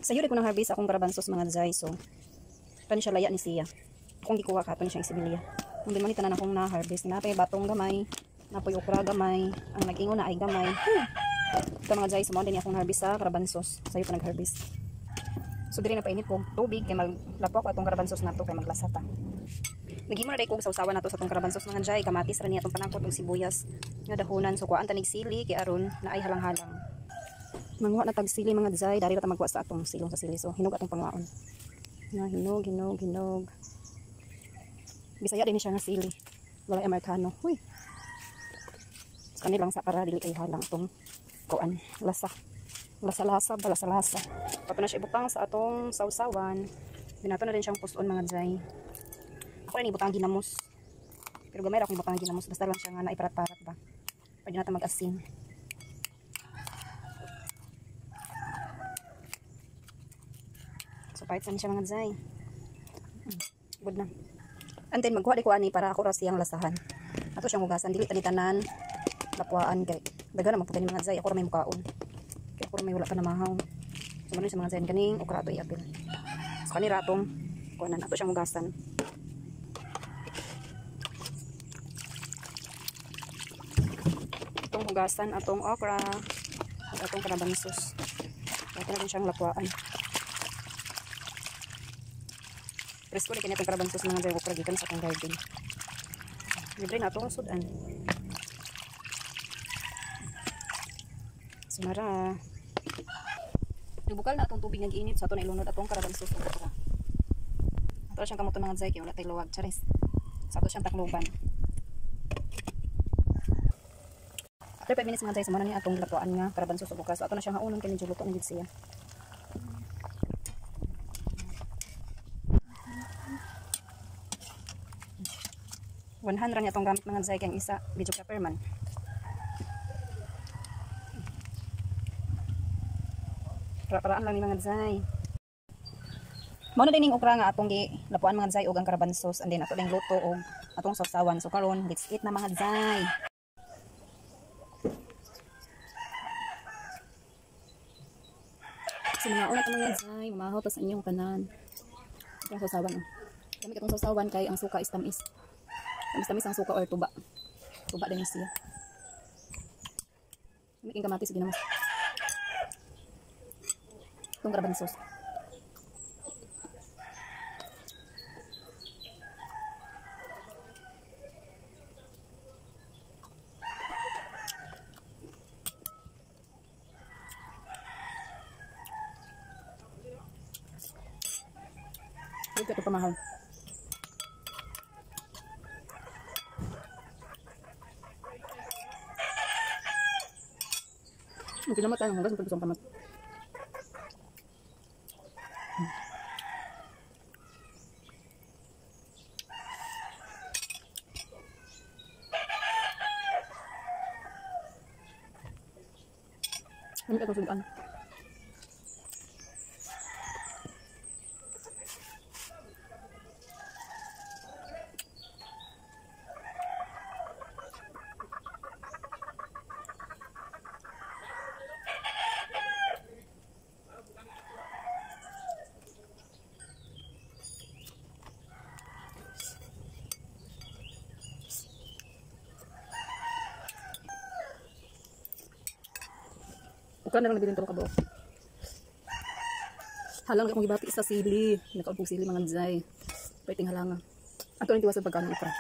Sa yuri ko nang harvest akong garabansos mga jay. So, kani siya laya ni siya. Kung di kuha ka, ito siyang isibilya. Kung din man itanan akong na-harvest. Napay batong gamay. Napoy okra gamay. Ang nag-ingo na ay gamay. Ito mga jay, sumawin din akong harvest sa garabansos. Sa iyo ko nag-harvest. So, diri na painit ko tubig. Kaya maglapo ko itong garabansos na ito. Kaya maglasata. Nagimo na rin kong sausawan na to sa itong garabansos mga jay. Kamatis rin niya itong panangkot ng sibuyas. Nga dahunan. So, kuhaan tanig sili. Kaya aron na ay halang-halang. Manguha na tag sili mga jay. Dari na magkuha sa atong silong sa sili. So, hinog atong pangwaon. Na hinog. Bisaya din siya nga sili. Walay Amerikano. Huy. So, kanilang sa para dili kay halang itong kuan. Lasa. Lasa-lasa. Pato na siya ibutang sa atong sausawan. Binato na din siyang puson mga jay. Ako rin ibutang ginamos. Pero gamay ra akong ibutang ginamos. Basta lang siya nga naiparat-parat ba. Pwede natin mag-asin. So, pahit siya mga jay. Good na. And then, magkuha di ko ani para ako ras siyang lasahan. Ato siyang hugasan. Dili tanitanan. Lapuaan. Kay daga na magputa ni mga jay. Ako ra may mukaon. Kaya ako ra may wala ka na mahaw. So, manunin sa mga jay. Kaning okra ato i-apil. So, kanira atong kuhanan. Ato siyang hugasan. Itong hugasan. Atong okra. At atong karabansos. Ito na din siyang lapuaan. Presko di kanya itong karabansos mga jay okra gikan sa atong garden. Libre na itong sudan. Sumara. Nibukal na itong tubig nga giinit sa ito na ilunod atong karabansos okra. Ato siyang kamuto mga jay kaya wala tayo luwag. Charis. Sa ato siyang takloban. After 5 minutes mga jay, sumara niya atong lapuan nga karabansos okra. So ato na siyang haunon kaya medyo luto na gid siya. $100 niya itong gamit mga jay kayang isa. Video pepper man. Paraan lang ni mga jay. Muna din yung okra nga atong lapuan mga jay o ang karabansos. And then ato lang luto o atong sausawan. So karon let's eat na mga jay. So mga una mga jay. Mamahaw to sa inyong kanan. Itong sausawan. Gamit itong sausawan kay ang suka is tamis. Tamis ang suka or tuba. Tuba din siya. May kamatis ginamas. Itong karabansos. Ito ito pamahal. Hindi naman tayo hanggang sa kamat. Ano ito sudan? Ukra na lang nabilin ito kabuo. Halang akong gibati sa sili. Nakaupong sili mga jay. Pwedeng halangan. Ato rin tiwasan pagkano ukra.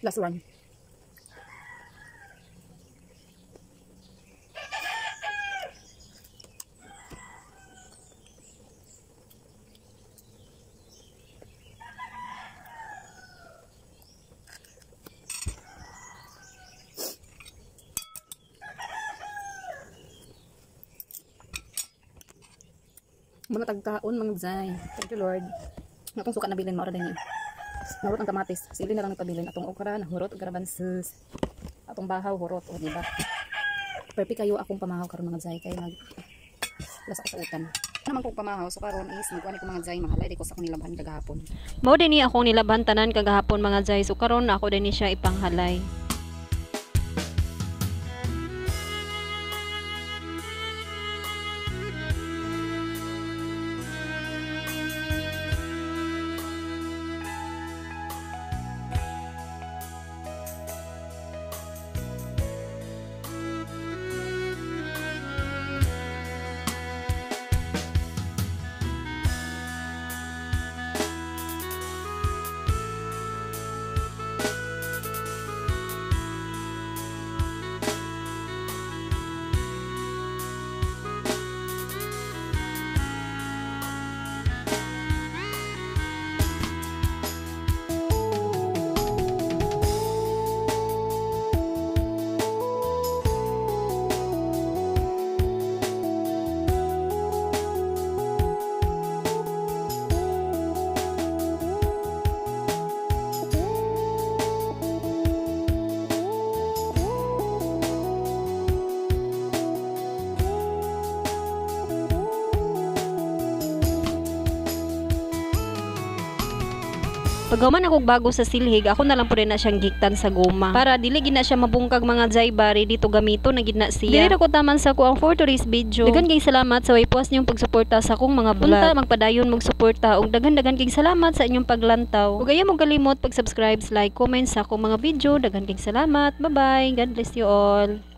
Last one. Mga tagkaon mga zay. Thank you Lord. Nga pong suka nabilin mo rin yun. Nahurot ang kamatis. Sili na lang nagpabilin. Atong okra, nahurot ang karabansus. Atong bahaw, hurot. O, diba? Perfect kayo akong pamahaw karon mga zay. Kaya lasa ko sa utan. Naman kong pamahaw. So karon is, nagkuhan ko mga zay. Mahalay, di ko sa akong nilabahan kagahapon. Mao din ni akong nilaban tanan kagahapon mga zay. So karon ako din ni siya ipanghalay. Paghuman akong bago sa silhig, ako na lang po rin na siyang giktan sa goma. Para dili gina siya mabungkag mga jaybari dito gamito na gid na siya. Dili ra ko taman sa ko ang for today's video. Dagan kay salamat sa way puas niyong pagsuporta sa akong mga vlog. Punta magpadayon mong suporta ug dagan kay salamat sa inyong paglantaw. Ug ayaw mong kalimot pag-subscribe, like, comment sa akong mga video. Dagan kay salamat. Bye-bye. God bless you all.